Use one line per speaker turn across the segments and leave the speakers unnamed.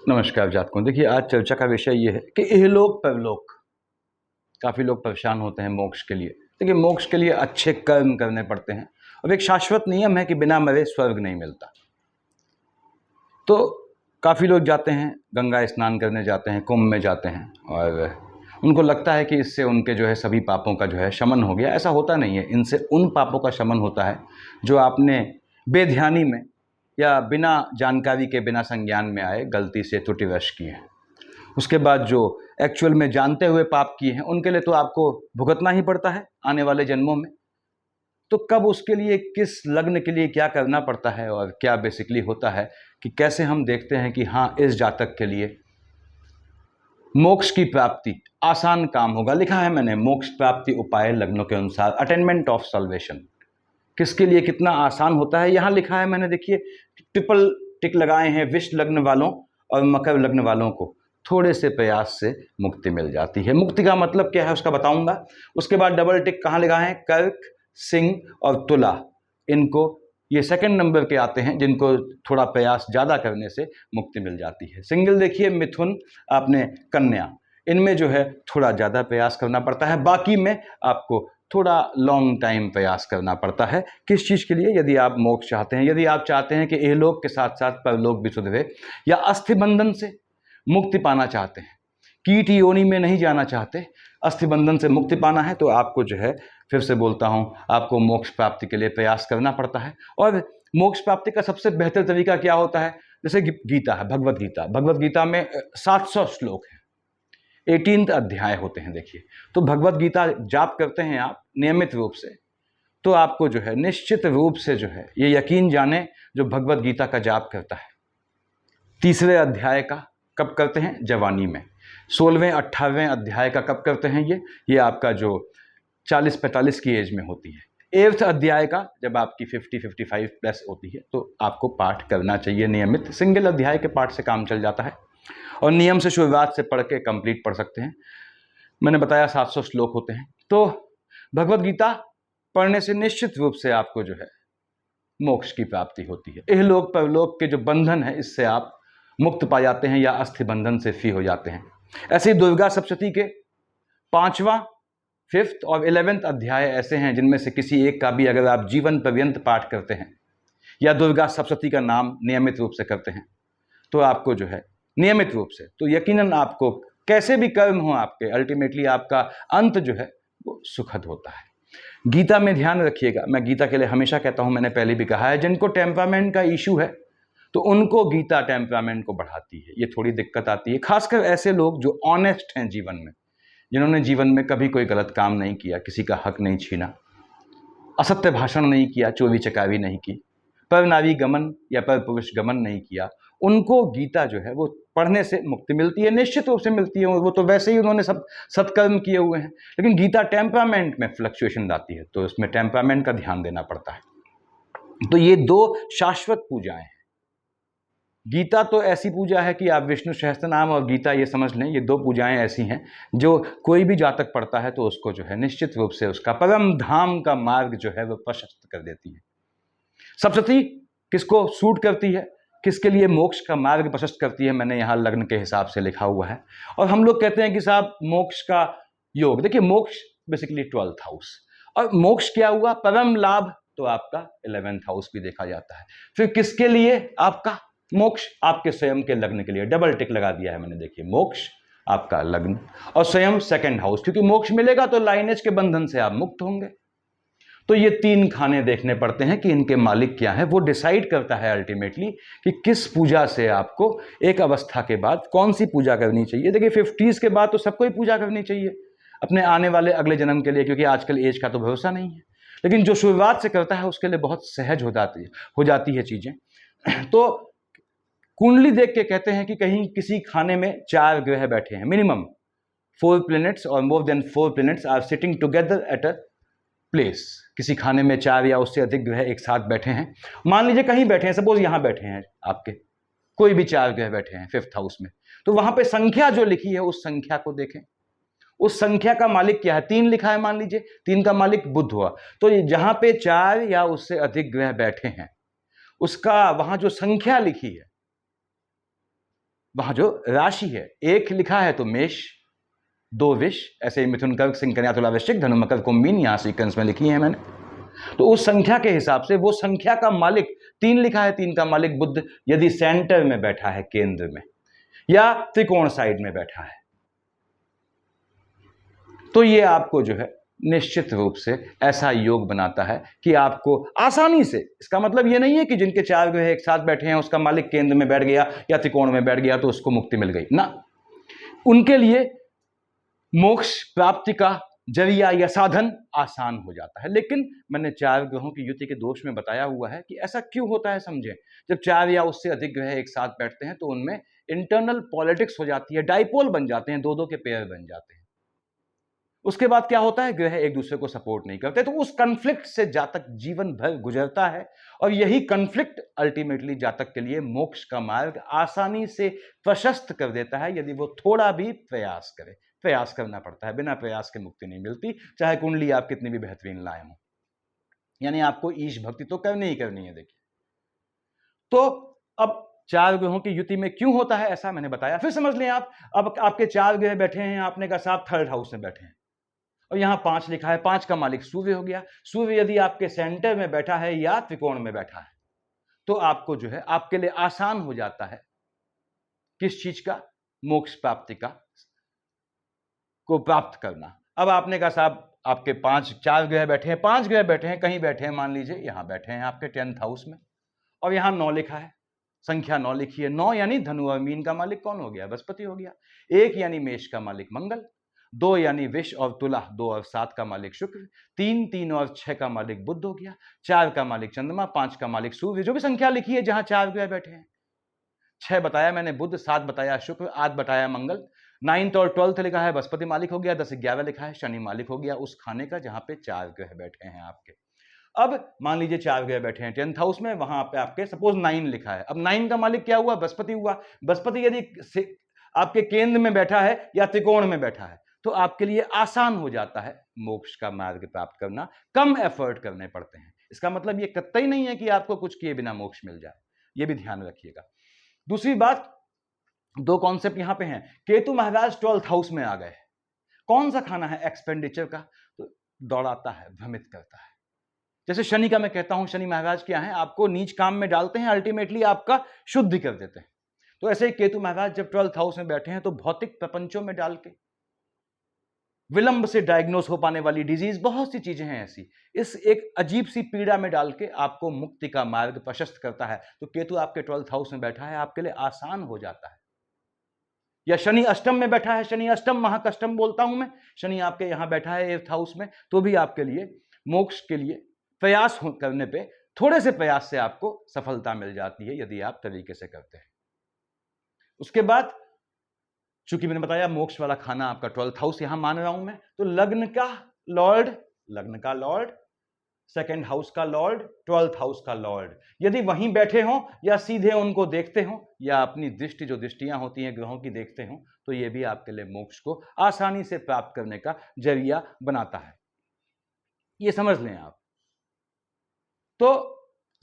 नमस्कार जातकों। देखिए, आज चर्चा का विषय ये है कि इहलोक परलोक। काफ़ी लोग परेशान होते हैं मोक्ष के लिए। देखिए, मोक्ष के लिए अच्छे कर्म करने पड़ते हैं और एक शाश्वत नियम है कि बिना मरे स्वर्ग नहीं मिलता। तो काफ़ी लोग जाते हैं, गंगा स्नान करने जाते हैं, कुंभ में जाते हैं और उनको लगता है कि इससे उनके जो है सभी पापों का जो है शमन हो गया। ऐसा होता नहीं है। इनसे उन पापों का शमन होता है जो आपने बेध्यानी में या बिना जानकारी के, बिना संज्ञान में आए, गलती से त्रुटिवश किए हैं। उसके बाद जो एक्चुअल में जानते हुए पाप किए हैं उनके लिए तो आपको भुगतना ही पड़ता है आने वाले जन्मों में। तो कब, उसके लिए किस लग्न के लिए क्या करना पड़ता है और क्या बेसिकली होता है कि कैसे हम देखते हैं कि हाँ, इस जातक के लिए मोक्ष की प्राप्ति आसान काम होगा। लिखा है मैंने, मोक्ष प्राप्ति उपाय लग्नों के अनुसार, अटेनमेंट ऑफ सल्वेशन किसके लिए कितना आसान होता है यहाँ लिखा है मैंने। देखिए, ट्रिपल टिक लगाए हैं। विष लग्न वालों और मकर लग्न वालों को थोड़े से प्रयास से मुक्ति मिल जाती है। मुक्ति का मतलब क्या है उसका बताऊंगा। उसके बाद डबल टिक कहाँ लगाए हैं? कर्क, सिंह और तुला। इनको, ये सेकंड नंबर के आते हैं जिनको थोड़ा प्रयास ज़्यादा करने से मुक्ति मिल जाती है। सिंगल देखिए, मिथुन, आपने कन्या, इनमें जो है थोड़ा ज़्यादा प्रयास करना पड़ता है। बाकी में आपको थोड़ा लॉन्ग टाइम प्रयास करना पड़ता है। किस चीज़ के लिए? यदि आप मोक्ष चाहते हैं, यदि आप चाहते हैं कि इहलोक के साथ साथ परलोक भी सुधरे, या अस्थिबंधन से मुक्ति पाना चाहते हैं, कीट योनि में नहीं जाना चाहते, अस्थिबंधन से मुक्ति पाना है, तो आपको जो है, फिर से बोलता हूं, आपको मोक्ष प्राप्ति के लिए प्रयास करना पड़ता है। और मोक्ष प्राप्ति का सबसे बेहतर तरीका क्या होता है? जैसे गीता है, भगवत गीता। भगवत गीता में 700 श्लोक हैं, 18 अध्याय होते हैं। देखिए, तो भगवत गीता जाप करते हैं आप नियमित रूप से, तो आपको जो है निश्चित रूप से जो है ये यकीन जाने, जो भगवत गीता का जाप करता है, तीसरे अध्याय का कब करते हैं? जवानी में। 16वें 18वें अध्याय का कब करते हैं? ये आपका जो 40-45 की एज में होती है। 8th अध्याय का जब आपकी 50-55 प्लस होती है, तो आपको पाठ करना चाहिए नियमित। सिंगल अध्याय के पाठ से काम चल जाता है और नियम से शुरुआत से पढ़ के कंप्लीट पढ़ सकते हैं। मैंने बताया 700 श्लोक होते हैं। तो भगवत गीता पढ़ने से निश्चित रूप से आपको जो है मोक्ष की प्राप्ति होती है। इहलोक परलोक के जो बंधन है, इससे आप मुक्त पा जाते हैं या अस्थि बंधन से फ्री हो जाते हैं। ऐसे ही दुर्गा सप्तशती के 5वां, 5th और 11th अध्याय ऐसे हैं जिनमें से किसी एक का भी अगर आप जीवन पर्यंत पाठ करते हैं या दुर्गा सप्तशती का नाम नियमित रूप से करते हैं, तो आपको जो है नियमित रूप से, तो यकीनन आपको कैसे भी कर्म हो आपके, अल्टीमेटली आपका अंत जो है वो सुखद होता है। गीता में ध्यान रखिएगा, मैं गीता के लिए हमेशा कहता हूं, मैंने पहले भी कहा है, जिनको टेम्परामेंट का इशू है तो उनको गीता टेम्परामेंट को बढ़ाती है। ये थोड़ी दिक्कत आती है, खासकर ऐसे लोग जो ऑनेस्ट हैं जीवन में, जिन्होंने जीवन में कभी कोई गलत काम नहीं किया, किसी का हक नहीं छीना, असत्य भाषण नहीं किया, चोरी चकारी नहीं की, पर नारी गमन या पर पुरुष गमन नहीं किया, उनको गीता जो है वो पढ़ने से मुक्ति मिलती है, निश्चित रूप से मिलती है। वो तो वैसे ही उन्होंने सब सत्कर्म किए हुए हैं, लेकिन गीता टेम्परामेंट में फ्लक्चुएशन लाती है, तो उसमें टेम्परामेंट का ध्यान देना पड़ता है। तो ये दो शाश्वत पूजाएं हैं। गीता तो ऐसी पूजा है कि आप विष्णु सहस्त्रनाम और गीता ये समझ लें, ये दो पूजाएं ऐसी हैं जो कोई भी जातक पढ़ता है तो उसको जो है निश्चित रूप से उसका परम धाम का मार्ग जो है वो प्रशस्त कर देती है। सप्तशती किसको सूट करती है, किसके लिए मोक्ष का मार्ग प्रशस्त करती है, मैंने यहाँ लग्न के हिसाब से लिखा हुआ है। और हम लोग कहते हैं कि साहब मोक्ष का योग, देखिए मोक्ष बेसिकली 12th हाउस, और मोक्ष क्या हुआ? परम लाभ, तो आपका 11th हाउस भी देखा जाता है। फिर किसके लिए आपका मोक्ष? आपके स्वयं के लग्न के लिए। डबल टिक लगा दिया है मैंने, देखिए, मोक्ष आपका लग्न और स्वयं 2nd हाउस, क्योंकि मोक्ष मिलेगा तो लाइनेज के बंधन से आप मुक्त होंगे। तो ये 3 खाने देखने पड़ते हैं कि इनके मालिक क्या है। वो डिसाइड करता है अल्टीमेटली कि किस पूजा से आपको एक अवस्था के बाद कौन सी पूजा करनी चाहिए। देखिए, 50s के बाद तो सबको ही पूजा करनी चाहिए अपने आने वाले अगले जन्म के लिए, क्योंकि आजकल एज का तो भरोसा नहीं है। लेकिन जो शुरुआत से करता है उसके लिए बहुत सहज हो जाती है चीजें। तो कुंडली देख के कहते हैं कि कहीं किसी खाने में 4 ग्रह बैठे हैं, मिनिमम 4 प्लैनेट्स और more than 4 planets are sitting together at a place. किसी खाने में 4 या उससे अधिक ग्रह एक साथ बैठे हैं। मान लीजिए कहीं बैठे हैं, सपोज यहां बैठे हैं आपके, कोई भी 4 ग्रह बैठे हैं 5th हाउस में, तो वहां पे संख्या जो लिखी है उस संख्या को देखें। उस संख्या का मालिक क्या है? 3 लिखा है, मान लीजिए 3 का मालिक बुध हुआ, तो जहां पे 4 या उससे अधिक ग्रह बैठे हैं उसका वहां जो संख्या लिखी है वहां जो राशि है, एक लिखा है तो मेष, 2 विष, ऐसे ही मिथुन, कर्क, सिंह, कन्या, तुला, वृश्चिक, धनु, मकर, कुंभ, मीन, यहां सीक्वेंस में लिखी है मैंने। तो उस संख्या के हिसाब से वो संख्या का मालिक 3 लिखा है, 3 का मालिक बुध यदि सेंटर में बैठा है, केंद्र में, या त्रिकोण साइड में बैठा है, तो ये आपको जो है निश्चित रूप से ऐसा योग बनाता है कि आपको आसानी से, इसका मतलब ये नहीं है कि जिनके 4 ग्रह एक साथ बैठे हैं उसका मालिक केंद्र में बैठ गया या त्रिकोण में बैठ गया तो उसको मुक्ति मिल गई ना, उनके लिए मोक्ष प्राप्ति का जरिया या साधन आसान हो जाता है। लेकिन मैंने 4 ग्रहों की युति के दोष में बताया हुआ है कि ऐसा क्यों होता है, समझें। जब 4 या उससे अधिक ग्रह एक साथ बैठते हैं तो उनमें इंटरनल पॉलिटिक्स हो जाती है, डाइपोल बन जाते हैं, 2-2 के पेयर बन जाते हैं। उसके बाद क्या होता है, ग्रह एक दूसरे को सपोर्ट नहीं करते, तो उस कन्फ्लिक्ट से जातक जीवन भर गुजरता है और यही कन्फ्लिक्ट अल्टीमेटली जातक के लिए मोक्ष का मार्ग आसानी से प्रशस्त कर देता है यदि वो थोड़ा भी प्रयास करे। प्रयास करना पड़ता है, बिना प्रयास के मुक्ति नहीं मिलती, चाहे कुंडली आप कितनी भी बेहतरीन लाए हो। यानी आपको ईश भक्ति तो करनी ही करनी है। देखिए, तो अब 4 ग्रहों की युति में क्यों होता है ऐसा मैंने बताया। फिर समझ लें आप, अब आपके 4 ग्रह बैठे हैं, आपने कहा साहब 3rd हाउस में बैठे हैं और यहां 5 लिखा है, 5 का मालिक सूर्य हो गया। सूर्य यदि आपके सेंटर में बैठा है या त्रिकोण में बैठा है तो आपको जो है, आपके लिए आसान हो जाता है किस चीज का, मोक्ष प्राप्ति का, को प्राप्त करना। अब आपने कहा साहब आपके 4 ग्रह बैठे हैं, 5 ग्रह बैठे हैं, कहीं बैठे हैं, मान लीजिए यहां बैठे हैं आपके 10th हाउस में और यहां 9 लिखा है, संख्या 9 लिखी है। 9 यानी धनु और मीन का मालिक कौन हो गया, बृहस्पति हो गया। 1 यानी मेष का मालिक मंगल, 2 यानी विष और तुला, 2 और 7 का मालिक शुक्र, 3 और 6 का मालिक बुध हो गया, 4 का मालिक चंद्रमा, 5 का मालिक सूर्य। जो भी संख्या लिखी है जहां 4 ग्रह बैठे हैं, 6 बताया मैंने बुध, 7 बताया शुक्र, 8 बताया मंगल, 9th और 12th लिखा है बृहस्पति मालिक हो गया, 10-11 लिखा है शनि मालिक हो गया उस खाने का जहां पे 4 ग्रह बैठे हैं आपके। अब मान लीजिए 4 ग्रह बैठे हैं 10th हाउस में, वहां पे आपके सपोज 9 लिखा है। अब 9 का मालिक क्या हुआ, बृहस्पति हुआ। बृहस्पति यदि आपके केंद्र में बैठा है या त्रिकोण में बैठा है तो आपके लिए आसान हो जाता है मोक्ष का मार्ग प्राप्त करना, कम एफर्ट करने पड़ते हैं। इसका मतलब ये कतई नहीं है कि आपको कुछ किए बिना मोक्ष मिल जाए, ये भी ध्यान रखिएगा। दूसरी बात, 2 कॉन्सेप्ट यहां पे हैं। केतु महाराज 12th हाउस में आ गए, कौन सा खाना है एक्सपेंडिचर का, तो दौड़ाता है, भ्रमित करता है। जैसे शनि का मैं कहता हूं, शनि महाराज क्या है, आपको नीच काम में डालते हैं, अल्टीमेटली आपका शुद्धि कर देते हैं। तो ऐसे ही केतु महाराज जब 12th हाउस में बैठे हैं तो भौतिक प्रपंचों में डाल के विलंब से डायग्नोस हो पाने वाली डिजीज, बहुत सी चीजें हैं ऐसी, इस एक अजीब सी पीड़ा में डाल के आपको मुक्ति का मार्ग प्रशस्त करता है। तो केतु आपके 12th हाउस में बैठा है, आपके लिए आसान हो जाता है। या शनि अष्टम में बैठा है, शनि अष्टम महाकष्टम बोलता हूं मैं, शनि आपके यहां बैठा है 8th हाउस में, तो भी आपके लिए मोक्ष के लिए प्रयास करने पे, थोड़े से प्रयास से आपको सफलता मिल जाती है यदि आप तरीके से करते हैं। उसके बाद चूंकि मैंने बताया मोक्ष वाला खाना आपका 12th हाउस यहां मान रहा हूं मैं, तो लग्न का लॉर्ड, 2nd हाउस का लॉर्ड, 12th हाउस का लॉर्ड यदि वहीं बैठे हों या सीधे उनको देखते हों या अपनी दृष्टि, जो दृष्टियां होती हैं ग्रहों की, देखते हों, तो यह भी आपके लिए मोक्ष को आसानी से प्राप्त करने का जरिया बनाता है। ये समझ लें आप। तो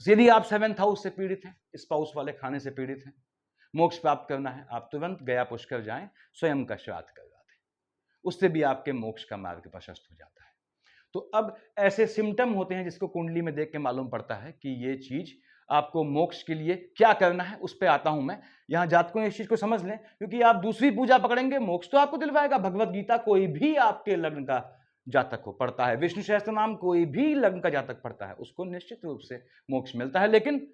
यदि आप 7th हाउस से पीड़ित हैं, स्पाउस वाले खाने से पीड़ित हैं, मोक्ष प्राप्त करना है, आप तुरंत गया पुष्कर जाएं, स्वयं का श्राद्ध करवा दें, उससे भी आपके मोक्ष का मार्ग प्रशस्त हो जाता है। तो अब ऐसे सिम्टम होते हैं जिसको कुंडली में देख के मालूम पड़ता है कि ये चीज आपको मोक्ष के लिए क्या करना है, उस पर आता हूं मैं। यहां जातकों इस चीज को समझ लें, क्योंकि आप दूसरी पूजा पकड़ेंगे, मोक्ष तो आपको दिलवाएगा। भगवत गीता कोई भी आपके लग्न का जातक को पढ़ता है, विष्णु सहस्त्र नाम कोई भी लग्न का जातक पढ़ता है, उसको निश्चित रूप से मोक्ष मिलता है। लेकिन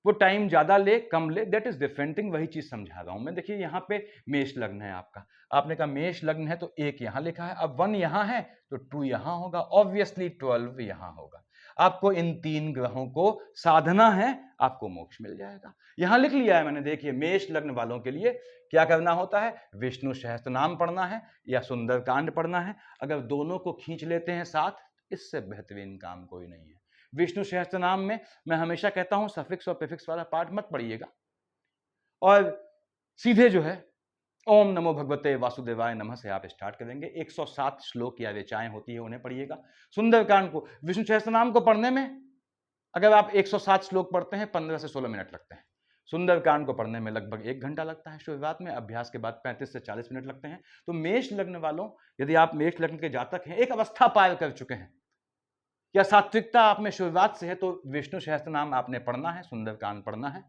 वो टाइम ज्यादा ले कम ले, दैट इज डिफरेंट थिंग, वही चीज समझा रहा हूं मैं। देखिए यहां पे मेष लग्न है आपका, आपने कहा मेष लग्न है तो 1 यहां लिखा है, अब 1 यहां है तो 2 यहां होगा, ऑब्वियसली 12 यहां होगा। आपको इन 3 ग्रहों को साधना है, आपको मोक्ष मिल जाएगा। यहां लिख लिया है मैंने, देखिए मेष लग्न वालों के लिए क्या करना होता है, विष्णु सहस्त्र नाम पढ़ना है या सुंदरकांड पढ़ना है। अगर दोनों को खींच लेते हैं साथ, इससे बेहतरीन काम कोई नहीं है। विष्णु सहस्त्र नाम में मैं हमेशा कहता हूं सफिक्स और प्रीफिक्स वाला पार्ट मत पढ़िएगा, और सीधे जो है ओम नमो भगवते वासुदेवाय नमः से आप स्टार्ट करेंगे। 107 श्लोक या ऋचाएं होती है, उन्हें पढ़िएगा। सुंदरकांड को, विष्णु सहस्त्र नाम को पढ़ने में अगर आप 107 श्लोक पढ़ते हैं 15 से 16 मिनट लगते हैं। सुंदरकांड को पढ़ने में लगभग 1 घंटा लगता है शुरुआत में, अभ्यास के बाद 35 से 40 मिनट लगते हैं। तो मेष लग्न वालों, यदि आप मेष लग्न के जातक हैं, एक अवस्था पार कर चुके हैं या सात्विकता आप में शुरुआत से है, तो विष्णु सहस्त्र नाम आपने पढ़ना है, सुंदरकांड पढ़ना है,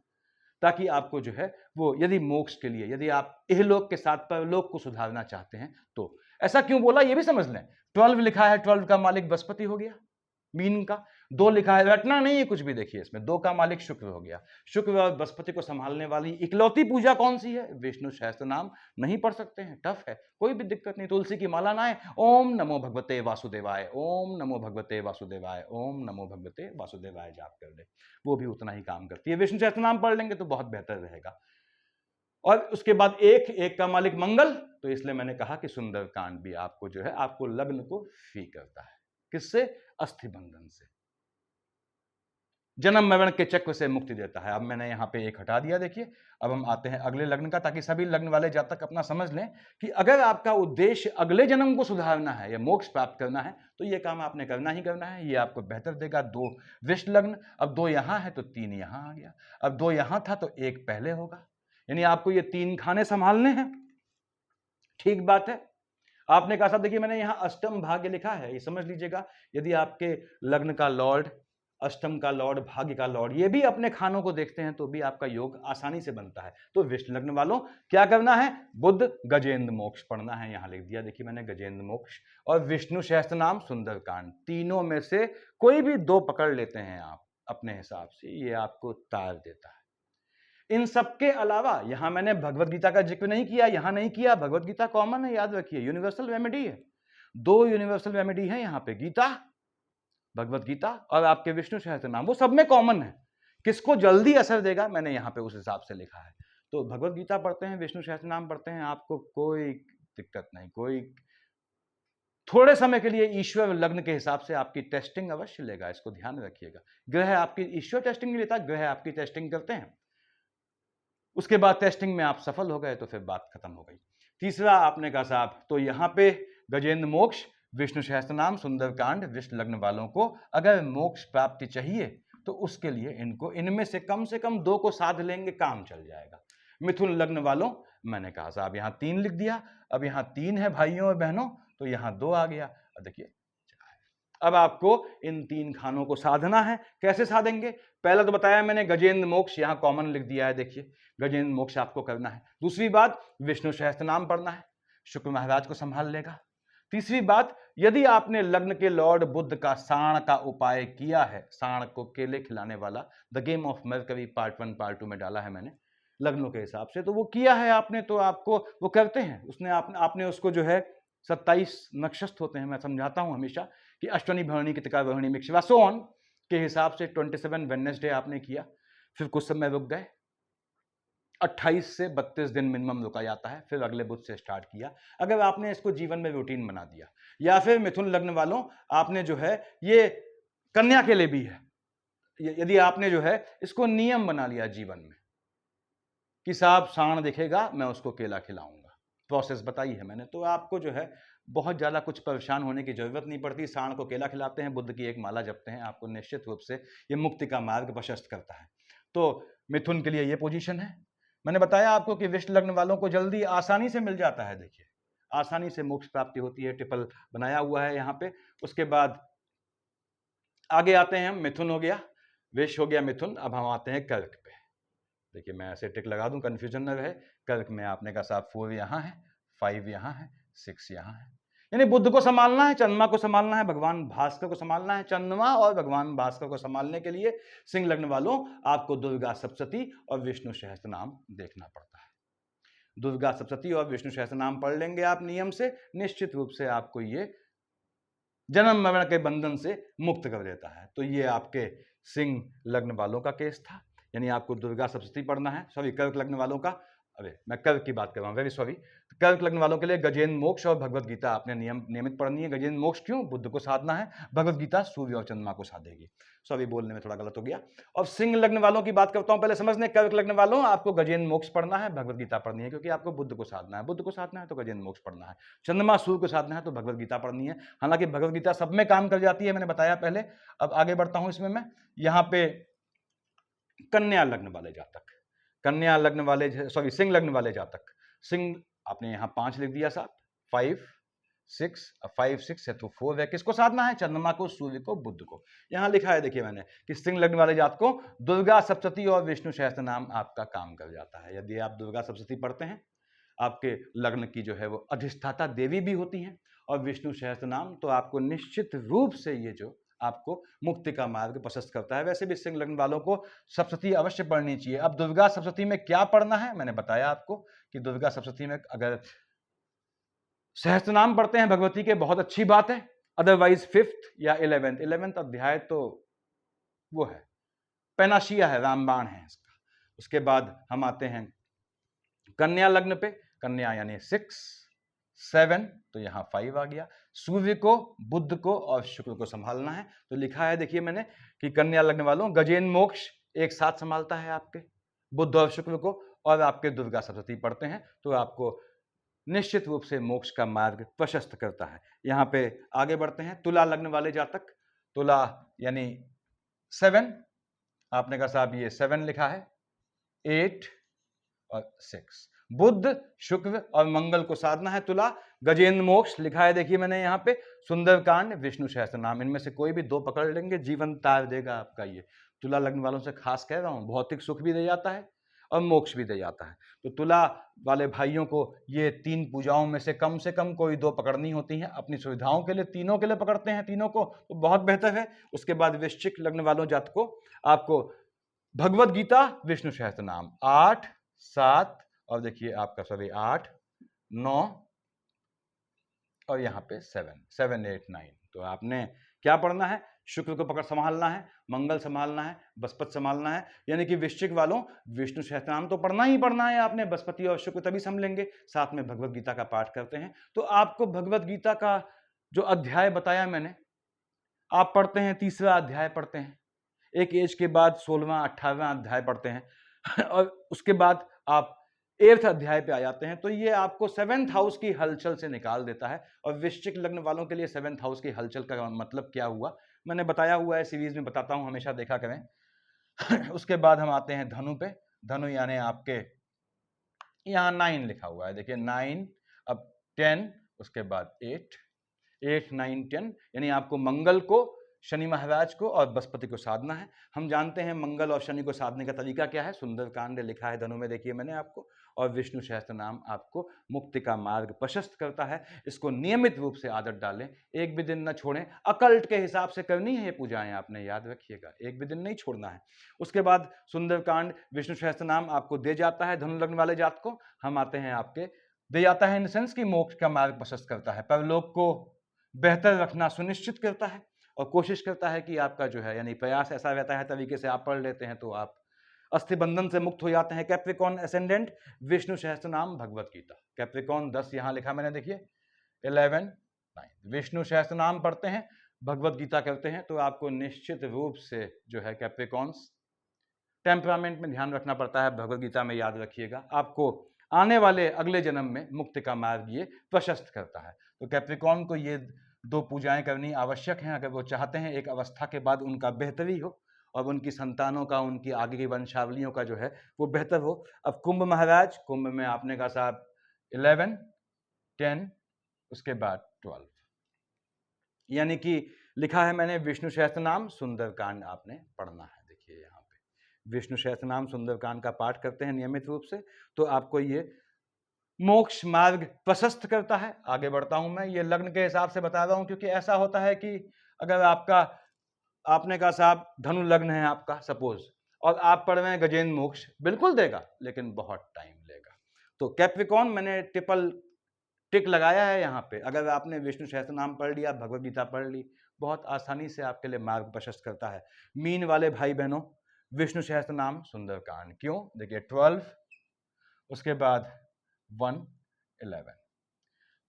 ताकि आपको जो है वो, यदि मोक्ष के लिए, यदि आप इहलोक के साथ परलोक को सुधारना चाहते हैं तो। ऐसा क्यों बोला ये भी समझ लें। 12 लिखा है, 12 का मालिक बृहस्पति हो गया, मीन का। 2 लिखा है, रटना नहीं है कुछ भी, देखिए इसमें 2 का मालिक शुक्र हो गया। शुक्र और बृहस्पति को संभालने वाली इकलौती पूजा कौन सी है? विष्णु सहस्त्र नाम। नहीं पढ़ सकते हैं, टफ है, कोई भी दिक्कत नहीं, तुलसी की माला ना है, ओम नमो भगवते वासुदेवाय, ओम नमो भगवते वासुदेवाय, ओम नमो भगवते वासुदेवाय जाप कर ले, वो भी उतना ही काम करती है। विष्णु सहस्त्र नाम पढ़ लेंगे तो बहुत बेहतर रहेगा। और उसके बाद एक का मालिक मंगल, तो इसलिए मैंने कहा कि सुंदरकांड भी आपको जो है, आपको लग्न को फ्री करता है। किससे? अस्थि बंधन से, जन्म मरण के चक्र से मुक्ति देता है। अब मैंने यहां पे एक हटा दिया, देखिए। अब हम आते हैं अगले लग्न का, ताकि सभी लग्न वाले जातक अपना समझ लें कि अगर आपका उद्देश्य अगले जन्म को सुधारना है या मोक्ष प्राप्त करना है, तो ये काम आपने करना ही करना है। ये आपको बेहतर देगा। 2 वृष लग्न, अब 2 यहां है तो 3 यहां आ गया। अब 2 यहां था तो 1 पहले होगा, यानी आपको ये 3 खाने संभालने हैं। ठीक बात है। आपने कहा साहब देखिए मैंने यहां अष्टम भाग्य लिखा है, ये समझ लीजिएगा। यदि आपके लग्न का लॉर्ड, अष्टम का लॉर्ड, भाग्य का लॉर्ड, ये भी अपने खानों को देखते हैं तो भी आपका योग आसानी से बनता है। तो वृष लग्न वालों क्या करना है? बुध गजेंद्र मोक्ष पढ़ना है। यहां लिख दिया, देखिए मैंने, गजेंद्र मोक्ष और विष्णु सहस्त्र नाम, सुंदरकांड। तीनों में से कोई भी 2 पकड़ लेते हैं आप अपने हिसाब से, ये आपको तार देता है। इन सबके अलावा यहां मैंने भगवत गीता का जिक्र नहीं किया, यहां नहीं किया। भगवत गीता कॉमन है, याद रखिए, यूनिवर्सल रेमेडी है। 2 यूनिवर्सल रेमेडी है यहां पे, गीता, भगवत गीता और आपके विष्णु सहस्त्र नाम, वो सब में कॉमन है। किसको जल्दी असर देगा मैंने यहां पे उस हिसाब से लिखा है। तो भगवत गीता पढ़ते हैं, विष्णु सहस्त्र नाम पढ़ते हैं, आपको कोई दिक्कत नहीं। कोई थोड़े समय के लिए ईश्वर लग्न के हिसाब से आपकी टेस्टिंग अवश्य लेगा, इसको ध्यान रखिएगा। ग्रह आपकी ईश्वर टेस्टिंग नहीं लेता, ग्रह आपकी टेस्टिंग करते हैं। उसके बाद टेस्टिंग में आप सफल हो गए तो फिर बात खत्म हो गई। तीसरा आपने कहा साहब, तो यहां पे गजेंद्र मोक्ष, विष्णु सहस्त्र नाम, सुंदरकांड। वृष लग्न वालों को अगर मोक्ष प्राप्ति चाहिए तो उसके लिए इनको इनमें से कम 2 को साध लेंगे, काम चल जाएगा। मिथुन लग्न वालों, मैंने कहा साहब यहां 3 लिख दिया। अब यहां 3 है भाइयों और बहनों, तो यहां 2 आ गया। अब देखिए, अब आपको इन 3 खानों को साधना है। कैसे साधेंगे? पहला तो बताया मैंने, गजेंद्र मोक्ष यहां कॉमन लिख दिया है, देखिए गजेंद्र मोक्ष आपको करना है। दूसरी बात, विष्णु सहस्त्र नाम पढ़ना है, शुक्र महाराज को संभाल लेगा। तीसरी बात, यदि आपने लग्न के लॉर्ड बुध का साण का उपाय किया है, साण को केले खिलाने वाला, the game of mercury part 1 part 2 में डाला है मैंने लग्नों के हिसाब से, तो वो किया है आपने, तो आपको वो करते हैं। उसने आपने उसको जो है 27 नक्षत्र होते हैं, मैं समझाता हूं हमेशा कि अश्वनी, भरणी, कृतिका, रोहिणी, मृगशिरा, सो ऑन के हिसाब से 27 वेडनेसडे आपने किया, फिर कुछ समय रुक गए, 28 से 32 दिन मिनिमम रुका जाता है, फिर अगले बुध से स्टार्ट किया। अगर आपने इसको जीवन में रूटीन बना दिया, या फिर मिथुन लग्न वालों आपने जो है, ये कन्या के लिए भी है, यदि आपने जो है इसको नियम बना लिया जीवन में कि साहब साण दिखेगा मैं उसको केला खिलाऊंगा, प्रोसेस बताई है मैंने, तो आपको जो है बहुत ज़्यादा कुछ परेशान होने की जरूरत नहीं पड़ती। साण को केला खिलाते हैं, बुद्ध की एक माला जपते हैं, आपको निश्चित रूप से ये मुक्ति का मार्ग प्रशस्त करता है। तो मिथुन के लिए ये पोजीशन है। मैंने बताया आपको कि वृष लग्न वालों को जल्दी आसानी से मिल जाता है, देखिए आसानी से मोक्ष प्राप्ति होती है, ट्रिपल बनाया हुआ है यहाँ पे। उसके बाद आगे आते हैं हम, मिथुन हो गया, वृष हो गया, मिथुन। अब हम आते हैं कर्क पे। देखिए मैं ऐसे टिक लगा दूं, कंफ्यूजन न रहे। कर्क में आपने कहा साहब 4 यहाँ है, 5 यहाँ है, 6 यहाँ है, यानी बुध को संभालना है, चंद्रमा को संभालना है, भगवान भास्कर को संभालना है। चंद्रमा और भगवान भास्कर को संभालने के लिए सिंह लग्न वालों आपको दुर्गा सप्तशती और विष्णु सहस्त्र नाम देखना पड़ता है। दुर्गा सप्तशती और विष्णु सहस्त्र नाम पढ़ लेंगे आप नियम से, निश्चित रूप से आपको ये जन्म मरण के बंधन से मुक्त कर देता है। तो ये आपके सिंह लग्न वालों का केस था, यानी आपको दुर्गा सप्तशती पढ़ना है। सॉरी, कर्क लग्न वालों का, अरे मैं कर्क की बात कर रहा हूँ, वेरी सॉरी। कर्क लग्न वालों के लिए गजेंद्र मोक्ष और भगवत गीता आपने नियमित पढ़नी है। गजेंद्र मोक्ष क्यों? बुद्ध को साधना है, भगवत गीता सूर्य और चंद्रमा को साधेगी। सॉरी, बोलने में थोड़ा गलत हो गया। और सिंह लग्न वालों की बात करता हूं, पहले समझने। कर्क लग्न वालों आपको गजेंद्र मोक्ष पढ़ना है, भगवत गीता पढ़नी है, क्योंकि आपको बुद्ध को साधना है। बुद्ध को साधना है तो गजेंद्र मोक्ष पढ़ना है। चंद्रमा सूर्य को साधना है तो भगवत गीता पढ़नी है। हालांकि भगवत गीता सब में काम कर जाती है, मैंने बताया पहले। अब आगे बढ़ता हूं इसमें मैं, यहाँ पे कन्या लग्न वाले जातक, कन्या लग्न वाले, सॉरी सिंह लग्न वाले जातक, सिंह आपने यहाँ 5 लिख दिया साथ, 5 6, 5 6 है तो 4 है। किसको साधना है? चंद्रमा को, सूर्य को, बुध को। यहाँ लिखा है देखिए मैंने कि सिंह लग्न वाले जात को दुर्गा सप्तती और विष्णु सहस्त्र नाम आपका काम कर जाता है। यदि आप दुर्गा सप्तती पढ़ते हैं, आपके लग्न की जो है वो अधिष्ठाता देवी भी होती हैं, और विष्णु सहस्त्र नाम तो आपको निश्चित रूप से ये जो आपको मुक्ति का मार्ग प्रशस्त करता है। वैसे भी सिंह लग्न वालों को सप्तती अवश्य पढ़नी चाहिए। अब दुर्गा सप्तती में क्या पढ़ना है, मैंने बताया आपको कि दुर्गा सप्तती में अगर सहस्त्र नाम पढ़ते हैं भगवती के, बहुत अच्छी बात है। अदरवाइज 5th या 11th अध्याय तो वो है, पैनाशिया है, रामबाण है इसका। उसके बाद हम आते हैं कन्या लग्न पे। कन्या यानी 6 7, तो यहाँ 5 आ गया। सूर्य को, बुध को और शुक्र को संभालना है। तो लिखा है देखिए मैंने कि कन्या लग्न वालों गजेंद्र मोक्ष एक साथ संभालता है आपके बुध और शुक्र को, और आपके दुर्गा सप्तती पढ़ते हैं तो आपको निश्चित रूप से मोक्ष का मार्ग प्रशस्त करता है। यहाँ पे आगे बढ़ते हैं, तुला लग्न वाले जातक। तुला यानी 7, आपने कहा साहब ये 7 लिखा है, 8 और 6। बुध, शुक्र और मंगल को साधना है तुला। गजेंद्र मोक्ष लिखा है देखिए मैंने यहाँ पे, सुंदरकांड, विष्णु सहस्त्र नाम, इनमें से कोई भी 2 पकड़ लेंगे, जीवन तार देगा आपका ये। तुला लग्न वालों से खास कह रहा हूँ, भौतिक सुख भी दे जाता है और मोक्ष भी दे जाता है। तो तुला वाले भाइयों को ये 3 पूजाओं में से कम कोई 2 पकड़नी होती हैं। अपनी सुविधाओं के लिए तीनों के लिए पकड़ते हैं, तीनों को तो बहुत बेहतर है। उसके बाद वृश्चिक लग्न वालों जात को आपको भगवत गीता, विष्णु सहस्त्र नाम 8 7 और देखिए आपका सॉरी 8 9 और यहाँ पे 7 7 8 9। तो आपने क्या पढ़ना है? शुक्र को पकड़ संभालना है, मंगल संभालना है, बृहस्पति संभालना है। यानी कि वृश्चिक वालों विष्णु सहस्त्रनाम तो पढ़ना ही पढ़ना है आपने, बृहस्पति और शुक्र तभी संभलेंगे। साथ में भगवत गीता का पाठ करते हैं तो आपको भगवत गीता का जो अध्याय बताया मैंने, आप पढ़ते हैं, 3रा अध्याय पढ़ते हैं, एक एज के बाद 16वां 18वां अध्याय पढ़ते हैं और उसके बाद आप 8th अध्याय पे आ जाते हैं। तो ये आपको 7th हाउस की हलचल से निकाल देता है। और वृश्चिक लग्न वालों के लिए 7th हाउस की हलचल का मतलब क्या हुआ मैंने बताया हुआ है, सीरीज में बताता हूं, हमेशा देखा करें। उसके बाद हम आते हैं धनु पे। धनु यानी आपके यहाँ 9 लिखा हुआ है, देखिए 9, अब 10, उसके बाद 8 9 10, यानी आपको मंगल को, शनि महाराज को और बृहस्पति को साधना है। हम जानते हैं मंगल और शनि को साधने का तरीका क्या है, सुंदरकांड लिखा है धनु में देखिए मैंने आपको। और विष्णु सहस्त्र नाम आपको मुक्ति का मार्ग प्रशस्त करता है। इसको नियमित रूप से आदत डालें, एक भी दिन न छोड़ें। अकल्ट के हिसाब से करनी है ये पूजाएं, आपने याद रखिएगा, एक भी दिन नहीं छोड़ना है। उसके बाद सुंदरकांड, विष्णु सहस्त्र नाम आपको दे जाता है धनु लग्न वाले जात को। हम आते हैं आपके, दे जाता है इन सेंस की मोक्ष का मार्ग प्रशस्त करता है, परलोक को बेहतर रखना सुनिश्चित करता है और कोशिश करता है कि आपका जो है यानी प्रयास ऐसा रहता है, तरीके से आप पढ़ लेते हैं तो आप अस्थि बंधन से मुक्त हो जाते हैं। कैप्रिकॉन एसेंडेंट, विष्णु सहस्त्र नाम, भगवत गीता। कैप्रिकॉन 10 यहां लिखा मैंने देखिए, 11 9, विष्णु सहस्त्र नाम पढ़ते हैं, भगवत गीता करते हैं तो आपको निश्चित रूप से जो है कैप्रिकॉन्स टेम्परामेंट में ध्यान रखना पड़ता है, भगवत गीता में याद रखिएगा, आपको आने वाले अगले जन्म में मुक्ति का मार्ग ये प्रशस्त करता है। तो कैप्रिकॉन को ये 2 पूजाएं करनी आवश्यक हैं अगर वो चाहते हैं एक अवस्था के बाद उनका बेहतरी हो और उनकी संतानों का, उनकी आगे की वंशावलियों का जो है वो बेहतर हो। अब कुंभ महाराज, कुंभ में आपने कहा साहब 11 10 उसके बाद 12, यानी कि लिखा है मैंने विष्णु सहस्त्र नाम, सुंदरकांड आपने पढ़ना है। देखिए यहाँ पे विष्णु सहस्त्र नाम, सुंदरकांड का पाठ करते हैं नियमित रूप से तो आपको ये मोक्ष मार्ग प्रशस्त करता है। आगे बढ़ता हूं मैं, ये लग्न के हिसाब से बता रहा हूं क्योंकि ऐसा होता है कि अगर आपका, आपने कहा साहब धनु लग्न है आपका सपोज, और आप पढ़ रहे हैं गजेंद्र मोक्ष, बिल्कुल देगा लेकिन बहुत टाइम लेगा। तो कैप्रिकॉन मैंने ट्रिपल टिक लगाया है यहाँ पे। अगर आपने विष्णु सहस्त्र नाम पढ़ लिया, भगवत गीता पढ़ ली, बहुत आसानी से आपके लिए मार्ग प्रशस्त करता है। मीन वाले भाई बहनों, विष्णु सहस्त्र नाम, सुंदरकांड, क्यों देखिए 12 उसके बाद 1 11,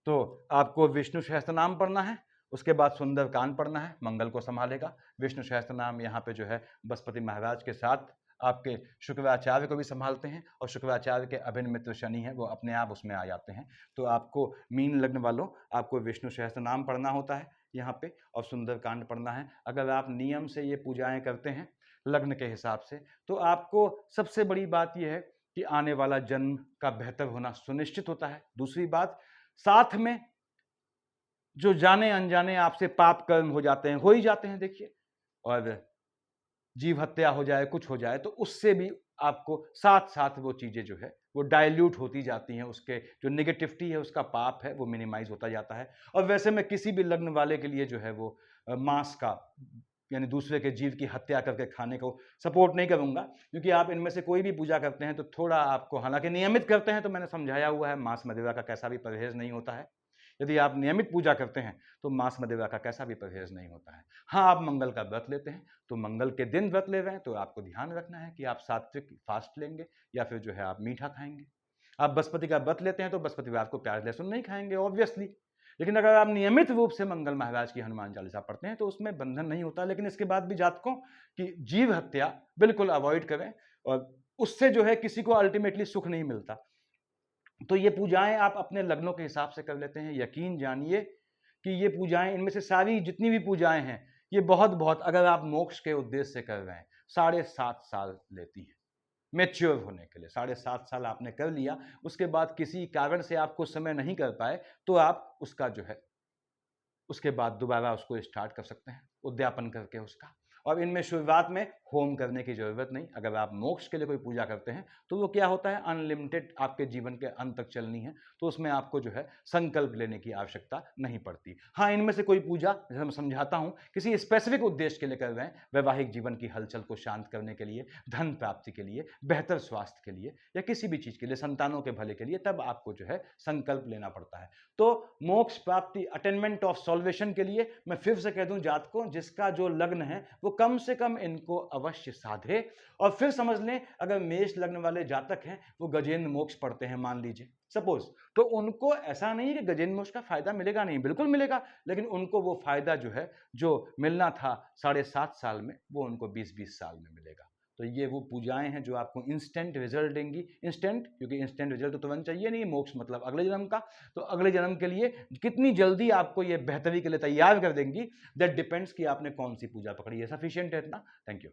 तो आपको विष्णु सहस्त्र नाम पढ़ना है, उसके बाद सुंदरकांड पढ़ना है, मंगल को संभालेगा। विष्णु सहस्त्र नाम यहाँ पे जो है बृहस्पति महाराज के साथ आपके शुक्राचार्य को भी संभालते हैं और शुक्राचार्य के अभिन्न मित्र शनि है वो अपने आप उसमें आ जाते हैं। तो आपको मीन लग्न वालों, आपको विष्णु सहस्त्र नाम पढ़ना होता है यहाँ पे और सुंदरकांड पढ़ना है। अगर आप नियम से ये पूजाएं करते हैं लग्न के हिसाब से तो आपको सबसे बड़ी बात यह है कि आने वाला जन्म का बेहतर होना सुनिश्चित होता है। दूसरी बात, साथ में जो जाने अनजाने आपसे पाप कर्म हो जाते हैं, हो ही जाते हैं देखिए, और जीव हत्या हो जाए, कुछ हो जाए, तो उससे भी आपको साथ-साथ वो चीज़ें जो है वो डाइल्यूट होती जाती हैं, उसके जो नेगेटिविटी है, उसका पाप है, वो मिनिमाइज़ होता जाता है। और वैसे मैं किसी भी लग्न वाले के लिए जो है वो मांस का, यानी दूसरे के जीव की हत्या करके खाने को सपोर्ट नहीं करूँगा, क्योंकि आप इनमें से कोई भी पूजा करते हैं तो थोड़ा आपको, हालाँकि नियमित करते हैं तो मैंने समझाया हुआ है, मांस मदिरा का कैसा भी परहेज़ नहीं होता है। यदि आप नियमित पूजा करते हैं तो मांस मदिरा का कैसा भी परहेज़ नहीं होता है। हाँ, आप मंगल का व्रत लेते हैं तो मंगल के दिन व्रत ले रहे हैं तो आपको ध्यान रखना है कि आप सात्विक फास्ट लेंगे या फिर जो है आप मीठा खाएँगे। आप बृहस्पति का व्रत लेते हैं तो बृहस्पतिवार को प्याज लहसुन नहीं खाएँगे ऑब्वियसली। लेकिन अगर आप नियमित रूप से मंगल महाराज की हनुमान चालीसा पढ़ते हैं तो उसमें बंधन नहीं होता। लेकिन इसके बाद भी जातकों की जीव हत्या बिल्कुल अवॉइड करें, और उससे जो है किसी को अल्टीमेटली सुख नहीं मिलता। तो ये पूजाएँ आप अपने लग्नों के हिसाब से कर लेते हैं। यकीन जानिए कि ये पूजाएँ, इनमें से सारी जितनी भी पूजाएँ हैं, ये बहुत-बहुत, अगर आप मोक्ष के उद्देश्य से कर रहे हैं, 7.5 साल लेती हैं मैच्योर होने के लिए। 7.5 साल आपने कर लिया, उसके बाद किसी कारण से आप कुछ समय नहीं कर पाए, तो आप उसका जो है, उसके बाद दोबारा उसको स्टार्ट कर सकते हैं, उद्यापन करके उसका। और इनमें शुरुआत में होम करने की ज़रूरत नहीं। अगर आप मोक्ष के लिए कोई पूजा करते हैं, तो वो क्या होता है, अनलिमिटेड आपके जीवन के अंत तक चलनी है, तो उसमें आपको जो है संकल्प लेने की आवश्यकता नहीं पड़ती। हाँ, इनमें से कोई पूजा, जैसे मैं समझाता हूँ, किसी स्पेसिफिक उद्देश्य के लिए कर रहे हैं, वैवाहिक जीवन की हलचल को शांत करने के लिए, धन प्राप्ति के लिए, बेहतर स्वास्थ्य के लिए, या किसी भी चीज़ के लिए, संतानों के भले के लिए, तब आपको जो है संकल्प लेना पड़ता है। तो मोक्ष प्राप्ति, अटेनमेंट ऑफ सॉल्वेशन के लिए मैं फिर से कह दूं जातकों, जिसका जो लग्न है वो कम से कम इनको अवश्य साधे। और फिर समझ लें, अगर मेष लग्न वाले जातक हैं, वो गजेंद्र मोक्ष पढ़ते हैं मान लीजिए सपोज, तो उनको ऐसा नहीं है कि गजेंद्र मोक्ष का फायदा मिलेगा नहीं, बिल्कुल मिलेगा, लेकिन उनको वो फायदा जो है, जो मिलना था 7.5 साल में, वो उनको 20-20 साल में मिलेगा। तो ये वो पूजाएं हैं जो आपको इंस्टेंट रिजल्ट देंगी। इंस्टेंट, क्योंकि इंस्टेंट रिजल्ट तो तुरंत चाहिए नहीं, मोक्ष मतलब अगले जन्म का। तो अगले जन्म के लिए कितनी जल्दी आपको ये बेहतरी के लिए तैयार कर देंगी, दैट डिपेंड्स कि आपने कौन सी पूजा पकड़ी है। सफिशिएंट है इतना। Thank you.